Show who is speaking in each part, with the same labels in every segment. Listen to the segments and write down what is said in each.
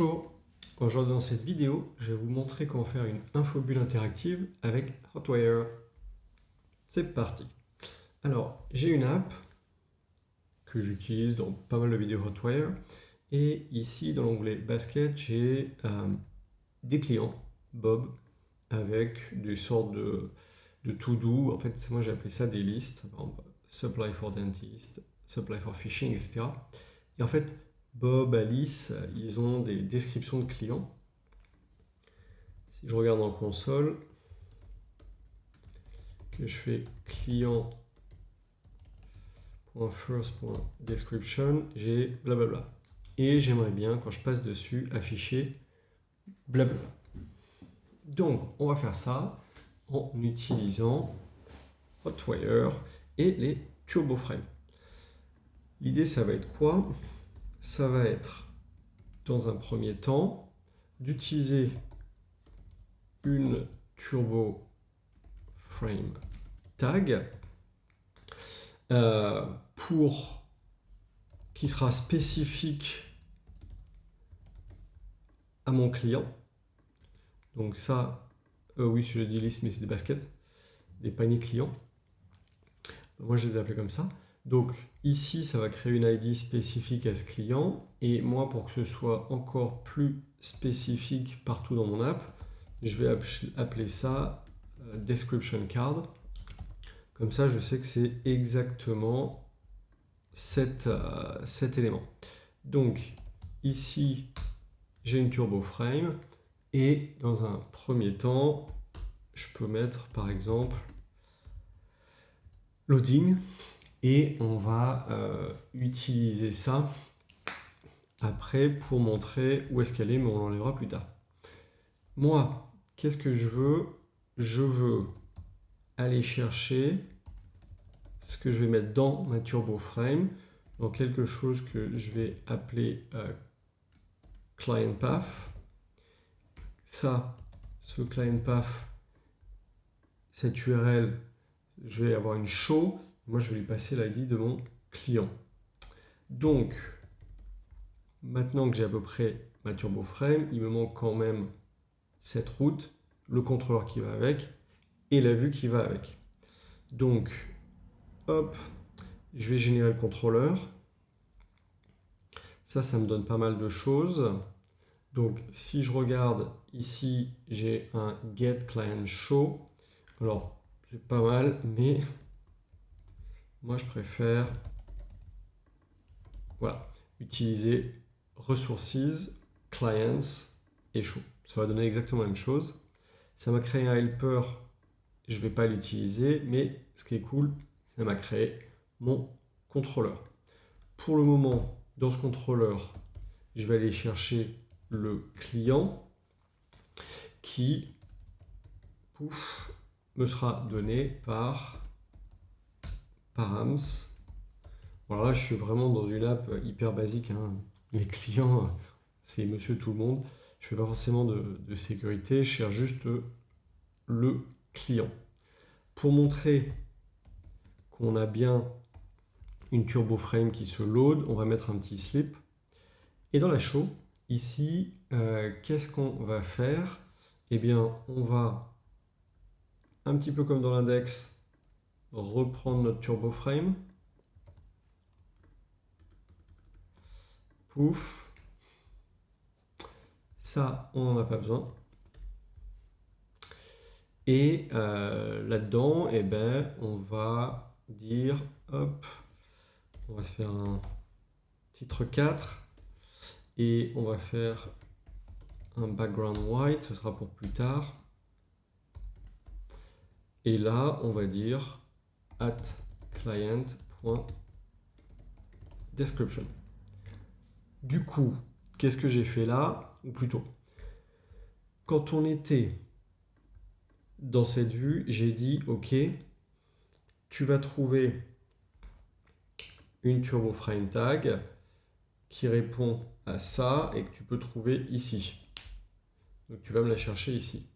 Speaker 1: Bonjour, aujourd'hui dans cette vidéo, je vais vous montrer comment faire une infobulle interactive avec Hotwire. C'est parti. Alors, j'ai une app que j'utilise dans pas mal de vidéos Hotwire et ici dans l'onglet Basket, j'ai des clients, Bob, avec des sortes de to-do. En fait, moi j'ai appelé ça des listes, par exemple, Supply for Dentist, Supply for Fishing, etc. Et en fait, Bob, Alice, ils ont des descriptions de clients. Si je regarde en console, que je fais client.first.description, j'ai blablabla. Et j'aimerais bien, quand je passe dessus, afficher blablabla. Donc, on va faire ça en utilisant Hotwire et les TurboFrame. L'idée, ça va être quoi? Ça va être, dans un premier temps, d'utiliser une TurboFrame tag pour qui sera spécifique à mon client. Donc ça, oui, je dis liste, mais c'est des baskets, des paniers clients. Moi, je les ai appelés comme ça. Donc ici, ça va créer une ID spécifique à ce client. Et moi, pour que ce soit encore plus spécifique partout dans mon app, je vais appeler ça description card. Comme ça, je sais que c'est exactement cet élément. Donc ici, j'ai une TurboFrame et dans un premier temps, je peux mettre par exemple loading et on va utiliser ça après pour montrer où est-ce qu'elle est, mais on l'enlèvera plus tard. Moi, qu'est-ce que je veux? Je veux aller chercher ce que je vais mettre dans ma TurboFrame, dans quelque chose que je vais appeler client path. Ça, ce client path, cette URL, je vais avoir une show. Moi, je vais lui passer l'ID de mon client. Donc, maintenant que j'ai à peu près ma TurboFrame, il me manque quand même cette route, le contrôleur qui va avec et la vue qui va avec. Donc, hop, je vais générer le contrôleur. Ça me donne pas mal de choses. Donc, si je regarde ici, j'ai un get client show. Alors, c'est pas mal, mais moi, je préfère utiliser resources, clients et show. Ça va donner exactement la même chose. Ça m'a créé un helper, je ne vais pas l'utiliser, mais ce qui est cool, ça m'a créé mon contrôleur. Pour le moment, dans ce contrôleur, je vais aller chercher le client qui me sera donné par params. Voilà, là, je suis vraiment dans une app hyper basique. Hein. Les clients, c'est monsieur tout le monde. Je ne fais pas forcément de sécurité, je cherche juste le client. Pour montrer qu'on a bien une TurboFrame qui se load, on va mettre un petit slip. Et dans la show, ici, qu'est-ce qu'on va faire? Eh bien, on va, un petit peu comme dans l'index, reprendre notre TurboFrame. Pouf. Ça, on n'en a pas besoin. Et là-dedans, eh ben, on va dire, hop, on va se faire un titre 4 et on va faire un background white, ce sera pour plus tard. Et là, on va dire at client.description. Du coup, qu'est-ce que j'ai fait là? Ou plutôt, quand on était dans cette vue, j'ai dit, OK, tu vas trouver une TurboFrame tag qui répond à ça et que tu peux trouver ici. Donc tu vas me la chercher ici.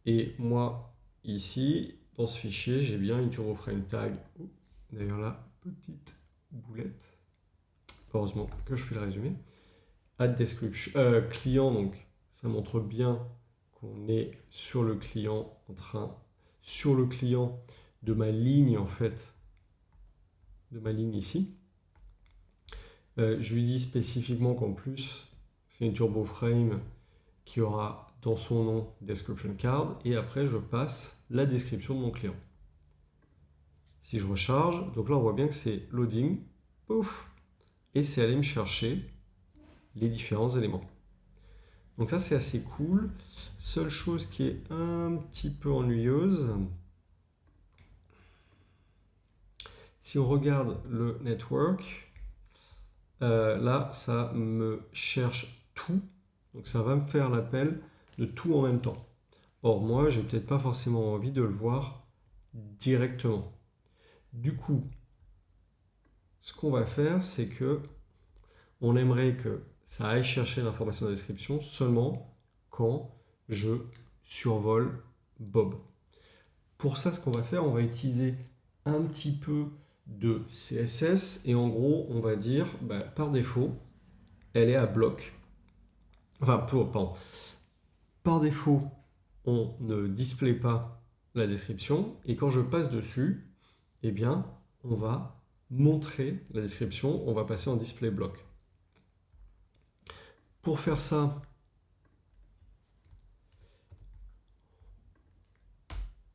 Speaker 1: Et moi, ici, dans ce fichier, j'ai bien une TurboFrame tag. D'ailleurs là, petite boulette. Heureusement que je fais le résumé. add description, client, donc ça montre bien qu'on est sur le client sur le client de ma ligne en fait, de ma ligne ici. Je lui dis spécifiquement qu'en plus, c'est une turbo frame qui aura dans son nom description card, et après je passe la description de mon client. Si je recharge, donc là on voit bien que c'est loading, pouf, et c'est allé me chercher les différents éléments. Donc ça c'est assez cool. Seule chose qui est un petit peu ennuyeuse, si on regarde le network, là ça me cherche tout, donc ça va me faire l'appel de tout en même temps. Or moi j'ai peut-être pas forcément envie de le voir directement. Du coup, ce qu'on va faire, c'est que on aimerait que ça aille chercher l'information de la description seulement quand je survole Bob. Pour ça, ce qu'on va faire, on va utiliser un petit peu de CSS et en gros, on va dire, par défaut, elle est à bloc. Enfin, pardon. Par défaut, on ne display pas la description et quand je passe dessus, eh bien, on va montrer la description, on va passer en display block. Pour faire ça,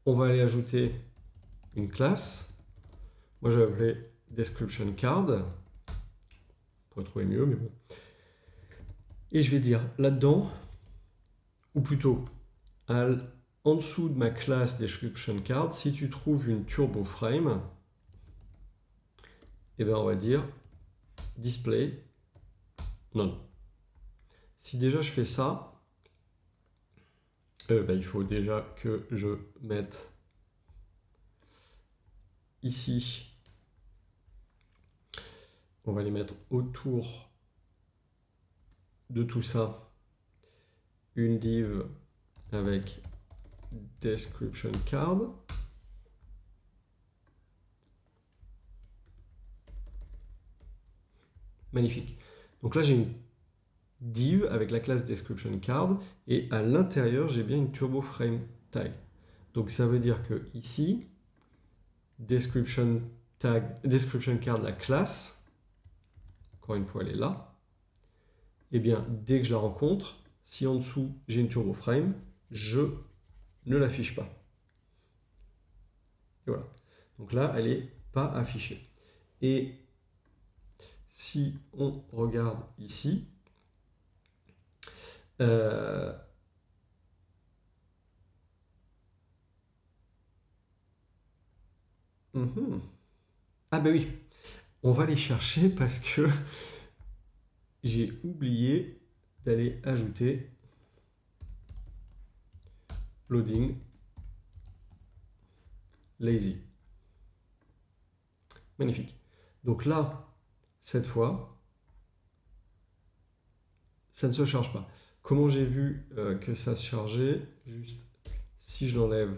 Speaker 1: on va aller ajouter une classe. Moi, je vais appeler description card. On pourrait trouver mieux, mais bon. Et je vais dire là-dedans, ou plutôt en dessous de ma classe description card, si tu trouves une turbo frame, eh bien, on va dire display none. Si déjà je fais ça, il faut déjà que je mette ici, on va les mettre autour de tout ça, une div avec description card. Magnifique. Donc là, j'ai une div avec la classe description card et à l'intérieur, j'ai bien une turbo frame tag. Donc ça veut dire que ici, description card, la classe, encore une fois, elle est là. Et bien, dès que je la rencontre, si en dessous, j'ai une turbo frame, je ne l'affiche pas. Et voilà. Donc là, elle n'est pas affichée. Et si on regarde ici, ah ben oui, on va les chercher parce que j'ai oublié d'aller ajouter loading lazy. Magnifique. Donc là, cette fois, ça ne se charge pas. Comment j'ai vu que ça se chargeait? Juste, si je l'enlève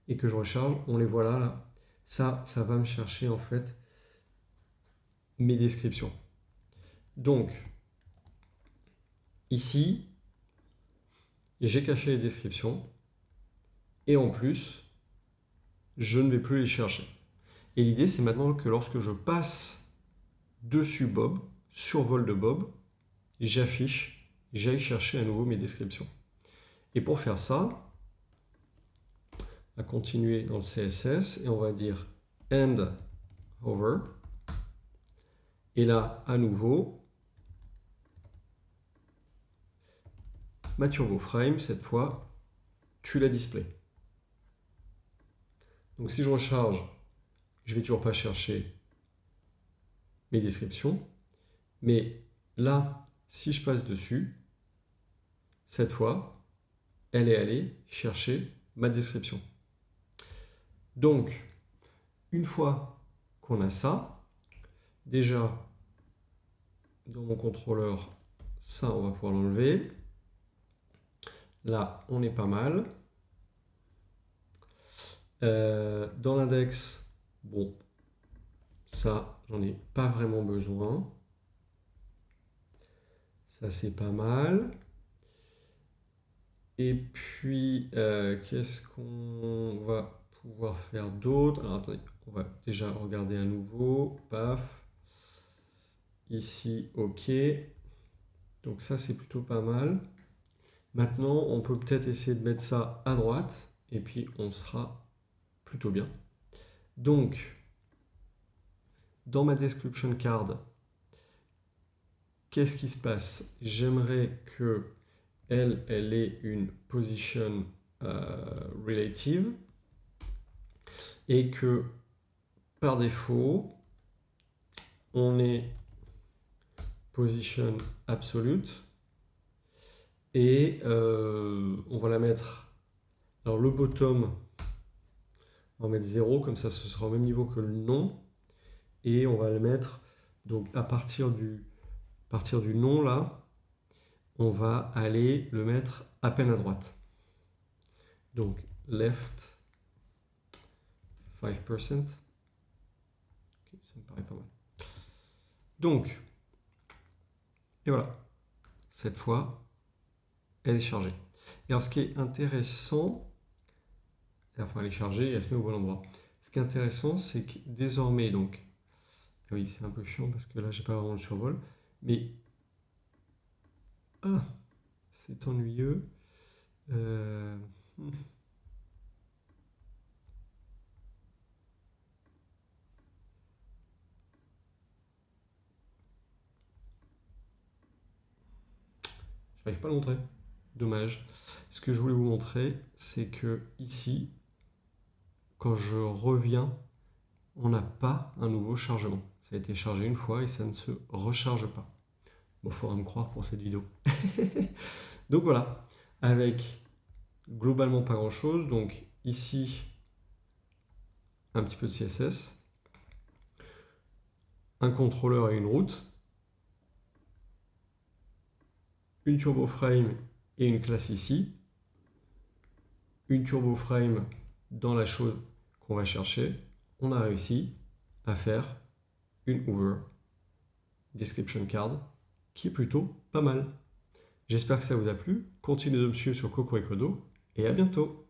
Speaker 1: et que je recharge, on les voit là. Ça va me chercher en fait mes descriptions. Donc, ici, j'ai caché les descriptions et en plus, je ne vais plus les chercher. Et l'idée, c'est maintenant que lorsque je passe dessus Bob, survol de Bob, j'aille chercher à nouveau mes descriptions. Et pour faire ça, on va continuer dans le CSS et on va dire end over. Et là, à nouveau, ma turbo frame, cette fois, tu la display. Donc si je recharge, je vais toujours pas chercher mes descriptions. Mais là, si je passe dessus, cette fois, elle est allée chercher ma description. Donc, une fois qu'on a ça, déjà, dans mon contrôleur, ça, on va pouvoir l'enlever. Là, on est pas mal. Dans l'index, bon, ça, j'en ai pas vraiment besoin. Ça, c'est pas mal. Et puis, qu'est-ce qu'on va pouvoir faire d'autre? Alors, attendez, on va déjà regarder à nouveau. Paf. Ici, OK. Donc ça, c'est plutôt pas mal. Maintenant, on peut peut-être essayer de mettre ça à droite. Et puis, on sera plutôt bien. Donc, dans ma description card, qu'est-ce qui se passe? J'aimerais que elle ait une position relative et que par défaut, on ait position absolute et on va la mettre. Alors le bottom, on va mettre 0, comme ça ce sera au même niveau que le nom. Et on va le mettre, donc à partir du nom là, on va aller le mettre à peine à droite. Donc left 5%. Okay, ça me paraît pas mal. Donc, et voilà. Cette fois, elle est chargée. Et alors ce qui est intéressant, enfin elle est chargée et elle se met au bon endroit. Ce qui est intéressant, c'est que désormais, donc, oui, c'est un peu chiant parce que là, j'ai pas vraiment le survol, mais c'est ennuyeux. Je n'arrive pas à le montrer. Dommage. Ce que je voulais vous montrer, c'est que ici, quand je reviens, on n'a pas un nouveau chargement. Ça a été chargé une fois et ça ne se recharge pas. Bon, il faudra me croire pour cette vidéo. Donc voilà, avec globalement pas grand chose. Donc ici, un petit peu de CSS, un contrôleur et une route, une turbo frame et une classe ici, une turbo frame dans la chose qu'on va chercher. On a réussi à faire une Hover description card qui est plutôt pas mal. J'espère que ça vous a plu. Continuez de me suivre sur Cocoricodo et à bientôt.